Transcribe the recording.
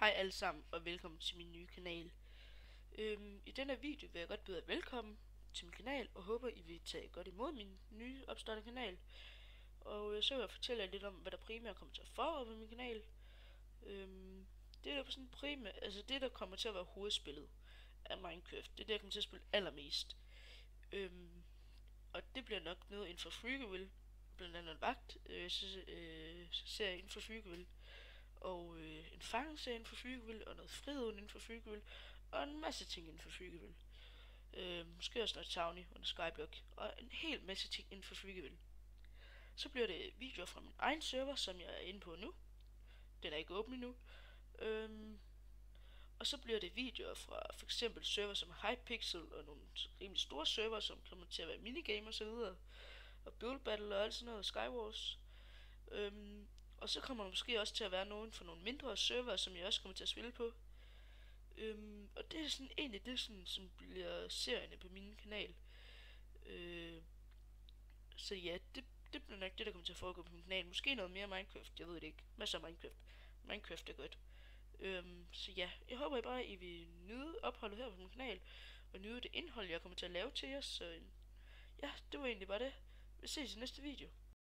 Hej alle sammen og velkommen til min nye kanal. I denne video vil jeg godt byde jer velkommen til min kanal og håber I vil tage godt imod min nye opstartede kanal. Og så vil jeg fortælle jer lidt om hvad der primært kommer til at foregå på min kanal. Det der sådan primært, altså det der kommer til at være hovedspillet af Minecraft, det er det jeg kommer til at spille allermest. Og det bliver nok noget inden for Freakerville, blandt andet en vagt, så ser jeg inden for Freakerville. Og en fangeserie inden for Freakerville, og noget frihed inden for Freakerville, og en masse ting inden for Freakerville. Måske også noget Towny og noget Skyblock, og en hel masse ting inden for Freakerville. Så bliver det videoer fra min egen server, som jeg er inde på nu. Den er ikke åben endnu. Og så bliver det videoer fra for eksempel server som Hypixel og nogle rimelig store server, som kommer til at være minigame og så videre. Og Build Battle og alt sådan noget, Skywars. Og så kommer der måske også til at være nogen for nogle mindre server, som jeg også kommer til at spille på. Og det er sådan egentlig det, som bliver serierne på min kanal. Så ja, det bliver nok det, der kommer til at foregå på min kanal. Måske noget mere Minecraft, jeg ved det ikke. Masser af Minecraft. Minecraft er godt. Så ja, jeg håber bare, I vil nyde opholdet her på min kanal, og nyde det indhold, jeg kommer til at lave til jer. Så ja, det var egentlig bare det. Vi ses i næste video.